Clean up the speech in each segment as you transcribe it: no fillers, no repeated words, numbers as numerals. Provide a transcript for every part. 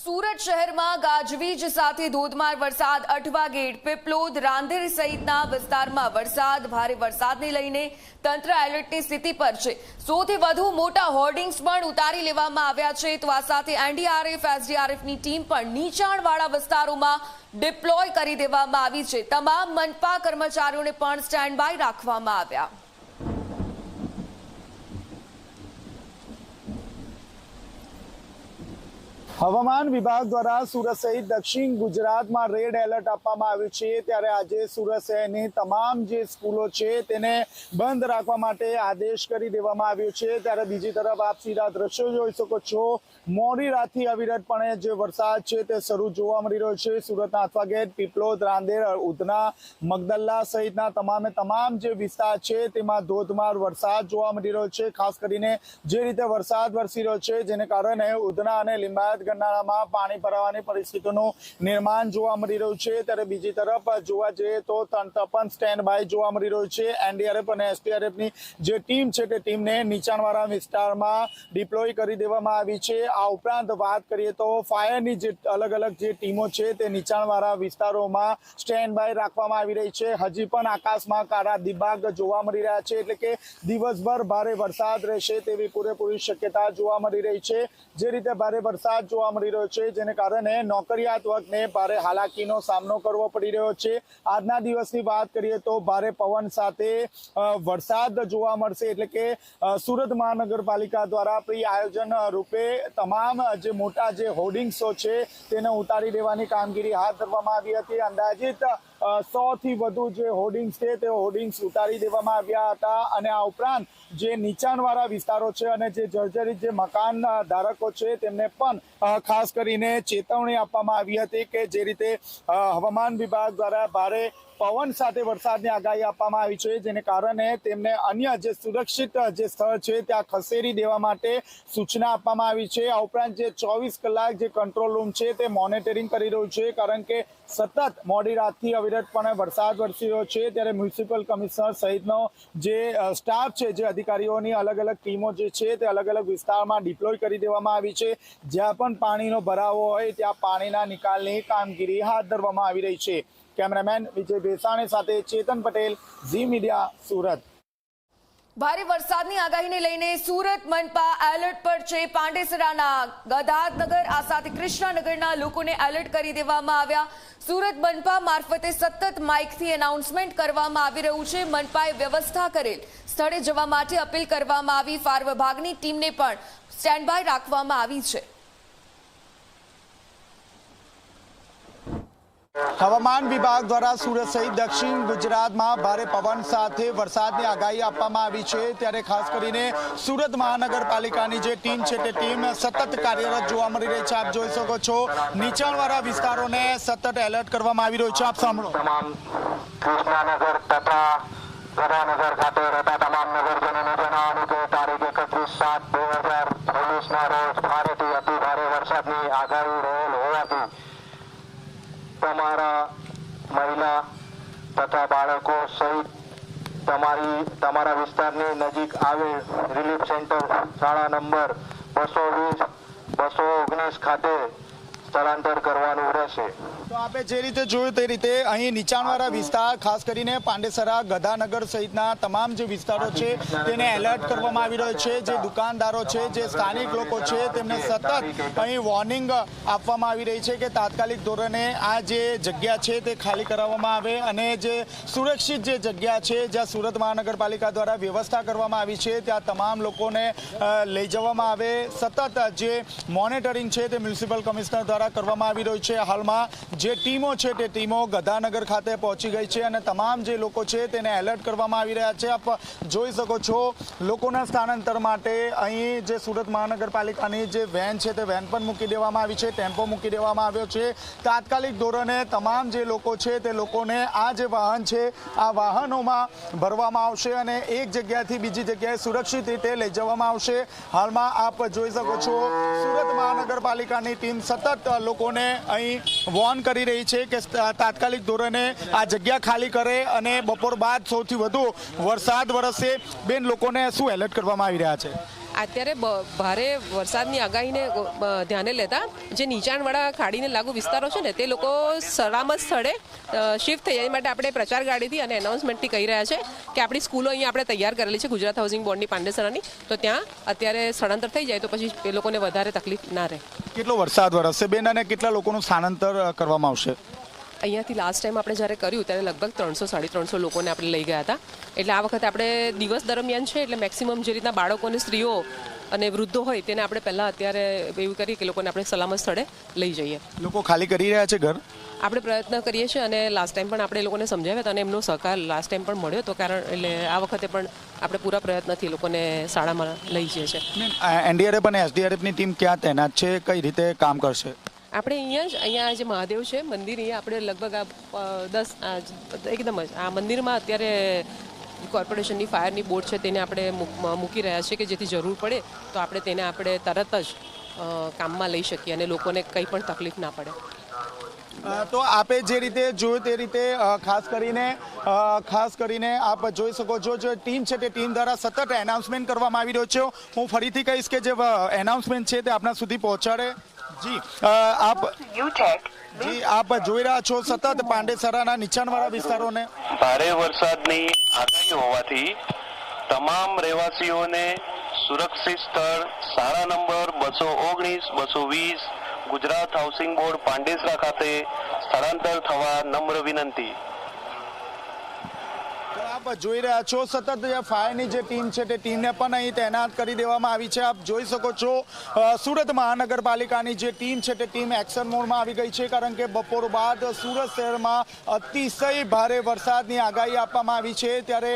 સુરત શહેરમાં ગાજવીજ સાથે ધોધમાર વરસાદ અઠવા ગેટ, પીપલોદ, રાંદેર સહિતના વિસ્તારમાં વરસાદ. ભારે વરસાદને લઈને તંત્ર એલર્ટની સ્થિતિ પર છે. 100 થી વધુ મોટા હોર્ડિંગ્સ પણ ઉતારી લેવામાં આવ્યા છે. તો આ સાથે એનડીઆરએફ, એસડીઆરએફની ટીમ પણ નીચાણવાળા વિસ્તારોમાં ડિપ્લોય કરી દેવામાં આવી છે. તમામ મનપા કર્મચારીઓને પણ સ્ટેન્ડ બાય રાખવામાં આવ્યા. હવામાન વિભાગ દ્વારા સુરત સહિત દક્ષિણ ગુજરાતમાં રેડ એલર્ટ આપવામાં આવ્યું છે. ત્યારે આજે સુરત શહેરની તમામ જે સ્કૂલો છે તેને બંધ રાખવા માટે આદેશ કરી દેવામાં આવ્યો છે. ત્યારે બીજી તરફ આપ સીધા દ્રશ્યો જોઈ શકો છો. મોડી રાતથી અવિરતપણે જે વરસાદ છે તે શરૂ જોવા મળી રહ્યો છે. સુરતના અઠવા ગેટ, પીપલોદ, રાંદેર, ઉધના, મગદલ્લા સહિતના તમામ જે વિસ્તાર છે તેમાં ધોધમાર વરસાદ જોવા મળી રહ્યો છે. ખાસ કરીને જે રીતે વરસાદ વરસી રહ્યો છે જેને કારણે ઉધના અને લિંબાયત ગરનાળામાં પાણી ભરાવાની પરિસ્થિતિનું નિર્માણ જોવા મળી રહ્યું છે. ત્યારે બીજી તરફ જોવા જઈએ તો તંત્ર પણ સ્ટેન્ડ બાય જોવા મળી રહ્યું છે. એનડીઆરએફ અને એસડીઆરએફની જે ટીમ છે તે ટીમને નીચાણવાળા વિસ્તારમાં ડિપ્લોય કરી દેવામાં આવી છે. આ ઉપરાંત વાત કરીએ તો ફાયરની જે અલગ જે ટીમો છે તે નીચાણવાળા વિસ્તારોમાં સ્ટેન્ડ બાય રાખવામાં આવી રહી છે. હજી પણ આકાશમાં કાળા દિબાગ જોવા મળી રહ્યા છે, એટલે કે દિવસભર ભારે વરસાદ રહેશે તેવી પૂરેપૂરી શક્યતા જોવા મળી રહી છે. જે રીતે ભારે વરસાદ જોવા મળી રહ્યો છે જેને કારણે નોકરિયાત વર્ગને ભારે હાલાકીનો સામનો કરવો પડી રહ્યો છે. આજના દિવસની વાત કરીએ તો ભારે પવન સાથે વરસાદ જોવા મળશે, એટલે કે સુરત મહાનગરપાલિકા દ્વારા પ્રી આયોજન રૂપે તમામ જે મોટા જે હોર્ડિંગ્સો છે તેને ઉતારી દેવાની કામગીરી હાથ ધરવામાં આવી હતી. અંદાજિત 100 થી વધુ જે હોર્ડિંગ્સ છે તે હોર્ડિંગ્સ ઉતારી દેવામાં આવ્યા હતા. અને આ ઉપરાંત જે નીચાણવાળા વિસ્તારો છે અને જે જર્જરિત જે મકાન ધારકો છે તેમને પણ ખાસ કરીને ચેતવણી આપવામાં આવી હતી કે જે રીતે હવામાન વિભાગ દ્વારા ભારે પવન સાથે વરસાદની આગાહી આપવામાં આવી છે જેને કારણે તેમને અન્ય જે સુરક્ષિત જે સ્થળ છે ત્યાં ખસેડી દેવા માટે સૂચના આપવામાં આવી છે. આ ઉપરાંત જે 24 કલાક જે કંટ્રોલ રૂમ છે તે મોનિટરિંગ કરી રહ્યું છે, કારણ કે સતત મોડી રાતથી અવિરતપણે વરસાદ વરસી રહ્યો છે. ત્યારે મ્યુનિસિપલ કમિશનર સહિતનો જે સ્ટાફ છે, જે અધિકારીઓની અલગ ટીમો જે છે તે અલગ વિસ્તારમાં ડિપ્લોય કરી દેવામાં આવી છે. જ્યાં પણ પાણીનો ભરાવો હોય ત્યાં પાણીના નિકાલની કામગીરી હાથ ધરવામાં આવી રહી છે. કેમેરામેન વિજય બેસાણી સાથે ચેતન પટેલ, ઝી મીડિયા, સુરત. ભારે વરસાદની આગાહીને લઈને સુરત મનપા એલર્ટ પર છે. પાંડેસરાના, ગદાનગર, આ સાથે કૃષ્ણનગરના લોકોને એલર્ટ કરી દેવામાં આવ્યા. સુરત મનપા મારફતે સતત માઇકથી એનાઉન્સમેન્ટ કરવામાં આવી રહ્યું છે. મનપાએ વ્યવસ્થા કરેલ સ્થળે જવા માટે અપીલ કરવામાં આવી. ફાયર વિભાગની ટીમને પણ સ્ટેન્ડ બાય રાખવામાં આવી છે. હવામાન વિભાગ દ્વારા સુરત સહિત દક્ષિણ ગુજરાતમાં ભારે પવન સાથે વરસાદની આગાહી આપવામાં આવી છે. ત્યારે ખાસ કરીને સુરત મહાનગરપાલિકાની જે ટીમ છે તે ટીમ સતત કાર્યરત જોવા મળી રહી છે. આપ જોઈ શકો છો નીચાણવાળા વિસ્તારોને સતત એલર્ટ કરવામાં આવી રહ્યું છે. આપ સાંભળો. તમામ કૃષ્ણનગર તથા ગદાનગર ખાતે રહેતા તમામ નગરજનોને જણાવવાનું કે તારીખ 31/7/2023ના રોજ ભારેથી અતિ ભારે વરસાદની આગાહી રહેલ હોવાથી તમારા મહિલા તથા બાળકો સહિત તમારા વિસ્તારની નજીક આવેલ રિલીફ સેન્ટર શાળા નંબર 220, 219 ખાતે સ્થળાંતર કરવાનું રહેશે. તો આપે જે રીતે જોયું તે રીતે અહીં નીચાણવાળા વિસ્તાર, ખાસ કરીને પાંડેસરા, ગદાનગર સહિતના તમામ જે વિસ્તારો છે તેને એલર્ટ કરવામાં આવી રહ્યો છે. જે દુકાનદારો છે, જે સ્થાનિક લોકો છે તેમને સતત અહીં વોર્નિંગ આપવામાં આવી રહી છે કે તાત્કાલિક ધોરણે આ જે જગ્યા છે તે ખાલી કરાવવામાં આવે અને જે સુરક્ષિત જે જગ્યા છે જ્યાં સુરત મહાનગરપાલિકા દ્વારા વ્યવસ્થા કરવામાં આવી છે ત્યાં તમામ લોકોને લઈ જવામાં આવે. સતત જે મોનિટરિંગ છે તે મ્યુનિસિપલ કમિશનર દ્વારા કરવામાં આવી રહ્યું છે. હાલમાં જે ટીમો છે તે ટીમો ગદાનગર ખાતે પહોંચી ગઈ છે અને તમામ જે લોકો છે તેને એલર્ટ કરવામાં આવી રહ્યા છે. આપ જોઈ શકો છો લોકોના સ્થાનાંતર માટે અહીં જે સુરત મહાનગરપાલિકાની જે વેન છે તે વેન પણ મૂકી દેવામાં આવી છે, ટેમ્પો મૂકી દેવામાં આવ્યો છે. તાત્કાલિક ધોરણે તમામ જે લોકો છે તે લોકોને આ જે વાહન છે આ વાહનોમાં ભરવામાં આવશે અને એક જગ્યાથી બીજી જગ્યાએ સુરક્ષિત રીતે લઈ જવામાં આવશે. હાલમાં આપ જોઈ શકો છો સુરત મહાનગરપાલિકાની ટીમ સતત લોકોને અહીં વોર્ન કરી રહી છે કે તાત્કાલિક ધોરણે આ જગ્યા ખાલી કરે અને બપોર બાદ સૌથી વધુ વરસાદ વરસશે. બેન, લોકોને શું એલર્ટ કરવામાં આવી રહ્યા છે? અત્યારે ભારે વરસાદની આગાહીને ધ્યાને લેતા જે નીચાણવાળા ખાડીને લાગુ વિસ્તારો છે ને તે લોકો સલામત સ્થળે શિફ્ટ થઈ જાય માટે આપણે પ્રચાર ગાડીથી અને એનાઉન્સમેન્ટથી કહી રહ્યા છે કે આપણી સ્કૂલો અહીંયા આપણે તૈયાર કરેલી છે ગુજરાત હાઉસિંગ બોર્ડની પાંડેસરાની, તો ત્યાં અત્યારે સ્થળાંતર થઈ જાય તો પછી એ લોકોને વધારે તકલીફ ના રહે. કેટલો વરસાદ વરસશે બેન અને કેટલા લોકોનું સ્થાનાંતર કરવામાં આવશે? અહીંયાથી લાસ્ટ ટાઈમ આપણે જ્યારે કર્યું ત્યારે લગભગ 300-350 લોકોને આપણે લઈ ગયા હતા. એટલે આ વખતે આપણે દિવસ દરમિયાન છે એટલે મેક્સિમમ જે રીતના બાળકોને, સ્ત્રીઓ અને વૃદ્ધો હોય તેને આપણે પહેલાં અત્યારે એવું કરીએ કે લોકોને આપણે સલામત સ્થળે લઈ જઈએ. લોકો ખાલી કરી રહ્યા છે ઘર? આપણે પ્રયત્ન કરીએ છીએ અને લાસ્ટ ટાઈમ પણ આપણે લોકોને સમજાવ્યા હતા અને એમનો સહકાર લાસ્ટ ટાઈમ પણ મળ્યો હતો. કારણ એટલે આ વખતે પણ આપણે પૂરા પ્રયત્નથી લોકોને શાળામાં લઈ જઈએ છીએ. એનડીઆરએફ અને એસડીઆરએફની ટીમ ક્યાં તૈનાત છે, કઈ રીતે કામ કરશે? આપણે અહીંયા જે મહાદેવ છે મંદિર, અહીંયા આપણે લગભગ એકદમ જ આ મંદિરમાં અત્યારે કોર્પોરેશનની ફાયરની બોટ છે તેને આપણે મૂકી રહ્યા છીએ કે જેથી જરૂર પડે તો આપણે તેને આપણે તરત જ કામમાં લઈ શકીએ અને લોકોને કંઈ પણ તકલીફ ના પડે. તો આપે જે રીતે જોયું તે રીતે ખાસ કરીને આપ જોઈ શકો છો જે ટીમ છે તે ટીમ દ્વારા સતત એનાઉન્સમેન્ટ કરવામાં આવી રહ્યો છે. હું ફરીથી કહીશ કે જે એનાઉન્સમેન્ટ છે તે આપણા સુધી પહોંચાડે. જી આપ જોઈ રહ્યા છો સતત પાંડેસરાના નીચાણવાળા વિસ્તારોને ભારે વરસાદની આગાહી હોવાથી તમામ રહેવાસીઓને સુરક્ષિત સ્થળ શાળા number 219, 220 Gujarat housing board Pandesara ખાતે સ્થળાંતર થવા નમ્ર વિનંતી. આપ જોઈ રહ્યા છો સતત જે ફાયરની જે ટીમ છે તે ટીમને પણ અહીં તૈનાત કરી દેવામાં આવી છે. આપ જોઈ શકો છો સુરત મહાનગરપાલિકાની જે ટીમ છે તે ટીમ એક્શન મોડમાં આવી ગઈ છે કારણ કે બપોર બાદ સુરત શહેરમાં અતિશય ભારે વરસાદની આગાહી આપવામાં આવી છે. ત્યારે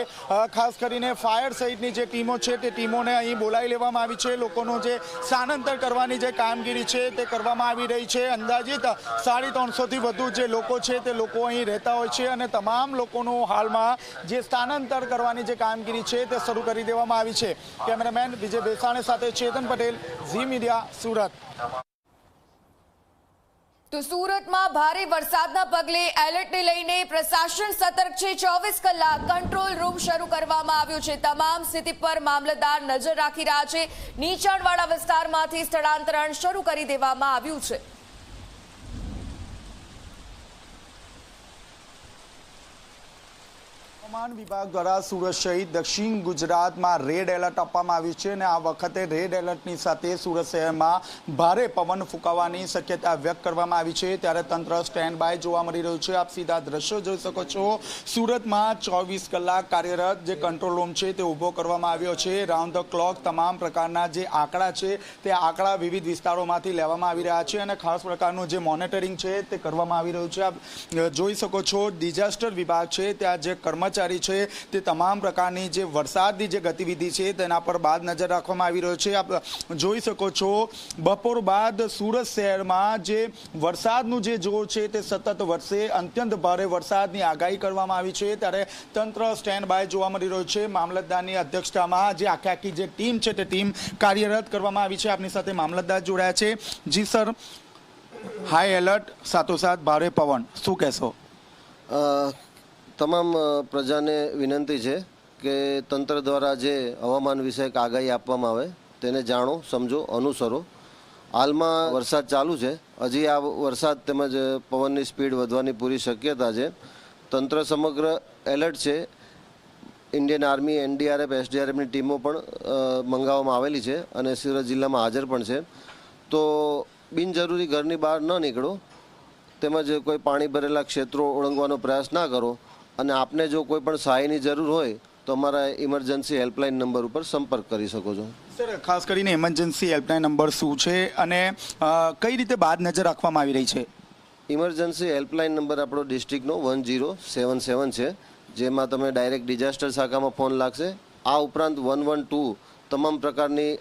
ખાસ કરીને ફાયર સહિતની જે ટીમો છે તે ટીમોને અહીં બોલાવી લેવામાં આવી છે. લોકોનું જે સ્થાનાંતર કરવાની જે કામગીરી છે તે કરવામાં આવી રહી છે. અંદાજિત 350થી વધુ જે લોકો છે તે લોકો અહીં રહેતા હોય છે અને તમામ લોકોનું હાલમાં જે સ્થાનાંતર કરવાની જે કામગીરી છે તે શરૂ કરી દેવામાં આવી છે. કેમેરામેન વિજય બેસાણી સાથે ચેતન પટેલ, ઝી મીડિયા, સુરત. તો સુરતમાં ભારે વરસાદના પગલે એલર્ટને લઈને પ્રશાસન સતર્ક છે. 24 કલાક કંટ્રોલ રૂમ શરૂ કરવામાં આવ્યો છે. તમામ સ્થિતિ પર મામલતદાર નજર રાખી રહ્યા છે. નીચાણવાળા વિસ્તારમાંથી સ્થળાંતરણ શરૂ કરી દેવામાં આવ્યું છે. હવામાન વિભાગ દ્વારા સુરત સહિત દક્ષિણ ગુજરાતમાં રેડ એલર્ટ આપવામાં આવ્યું છે અને આ વખતે રેડ એલર્ટની સાથે સુરત શહેરમાં ભારે પવન ફૂંકાવાની શક્યતા વ્યક્ત કરવામાં આવી છે. ત્યારે તંત્ર સ્ટેન્ડ બાય જોવા મળી રહ્યું છે. આપ સીધા દ્રશ્યો જોઈ શકો છો. સુરતમાં 24 કલાક કાર્યરત જે કંટ્રોલ રૂમ છે તે ઊભો કરવામાં આવ્યો છે. રાઉન્ડ ધ ક્લોક તમામ પ્રકારના જે આંકડા છે તે આંકડા વિવિધ વિસ્તારોમાંથી લેવામાં આવી રહ્યા છે અને ખાસ પ્રકારનું જે મોનિટરિંગ છે તે કરવામાં આવી રહ્યું છે. આપ જોઈ શકો છો ડિઝાસ્ટર વિભાગ છે ત્યાં જે કર્મચારી છે તે તમામ પ્રકારની જે વરસાદની જે ગતિવિધિ છે તેના પર બાદ નજર રાખવામાં આવી રહ્યો છે. આપ જોઈ શકો છો બપોર બાદ સુરત શહેરમાં જે વરસાદનું જે જોર છે તે સતત વરસે. અત્યંત ભારે વરસાદની આગાહી કરવામાં આવી છે. ત્યારે તંત્ર સ્ટેન્ડ બાય જોવા મળી રહ્યું છે. મામલતદારની અધ્યક્ષતામાં જે આખી જે ટીમ છે તે ટીમ કાર્યરત કરવામાં આવી છે. આપની સાથે મામલતદાર જોડાયા છે. જી સર, હાઈ એલર્ટ સાથોસાથ ભારે પવન, શું કહેશો? તમામ પ્રજાને વિનંતી છે કે તંત્ર દ્વારા જે હવામાન વિષયક આગાહી આપવામાં આવે તેને જાણો, સમજો, અનુસરો. હાલમાં વરસાદ ચાલુ છે. હજી આ વરસાદ તેમજ પવનની સ્પીડ વધવાની પૂરી શક્યતા છે. તંત્ર સમગ્ર એલર્ટ છે. ઇન્ડિયન આર્મી, એનડીઆરએફ, એસડીઆરએફની ટીમો પણ મંગાવવામાં આવેલી છે અને સુરત જિલ્લામાં હાજર પણ છે. તો બિનજરૂરી ઘરની બહાર ન નીકળો તેમજ કોઈ પાણી ભરેલા ક્ષેત્રો ઓળંગવાનો પ્રયાસ ના કરો અને આપને જો કોઈ પણ સહાયની જરૂર હોય તો અમારા ઇમરજન્સી હેલ્પલાઇન નંબર ઉપર સંપર્ક કરી શકો છો. સર, ખાસ કરીને ઇમરજન્સી હેલ્પલાઇન નંબર શું છે અને કઈ રીતે બાદ નજર રાખવામાં આવી રહી છે? ઇમરજન્સી હેલ્પલાઇન નંબર આપણો ડિસ્ટ્રિક્ટનો 1077 છે, જેમાં તમે ડાયરેક્ટ ડિઝાસ્ટર શાખામાં ફોન લાગશે. આ ઉપરાંત 112 તમામ પ્રકારની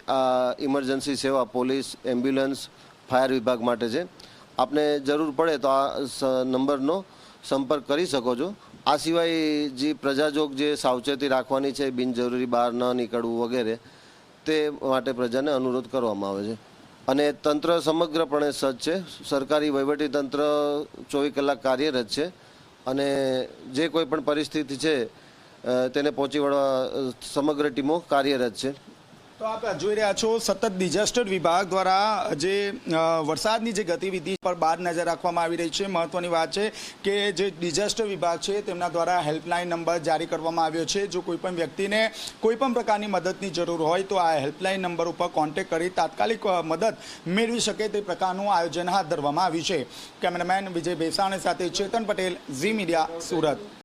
ઇમરજન્સી સેવા પોલીસ, એમ્બ્યુલન્સ, ફાયર વિભાગ માટે છે. આપને જરૂર પડે તો આ નંબરનો સંપર્ક કરી શકો છો. આ સિવાય જે પ્રજાજોગ જે સાવચેતી રાખવાની છે, બિનજરૂરી બહાર ન નીકળવું વગેરે, તે માટે પ્રજાને અનુરોધ કરવામાં આવે છે. અને તંત્ર સમગ્રપણે સજ્જ છે. સરકારી વહીવટી તંત્ર 24 કલાક કાર્યરત છે અને જે કોઈ પણ પરિસ્થિતિ છે તેને પહોંચી વળવા સમગ્ર ટીમો કાર્યરત છે. તો આપ જોઈ રહ્યા છો સતત ડિઝાસ્ટર વિભાગ દ્વારા જે વરસાદની જે ગતિવિધિ પર બહાર નજર રાખવામાં આવી રહી છે. મહત્વની વાત છે કે જે ડિઝાસ્ટર વિભાગ છે તેમના દ્વારા હેલ્પલાઇન નંબર જારી કરવામાં આવ્યો છે. જો કોઈપણ વ્યક્તિને કોઈપણ પ્રકારની મદદની જરૂર હોય તો આ હેલ્પલાઇન નંબર ઉપર કોન્ટેક્ટ કરી તાત્કાલિક મદદ મેળવી શકે તે પ્રકારનું આયોજન હાથ ધરવામાં આવ્યું છે. કેમેરામેન વિજય બેસાણી સાથે ચેતન પટેલ, ઝી મીડિયા, સુરત.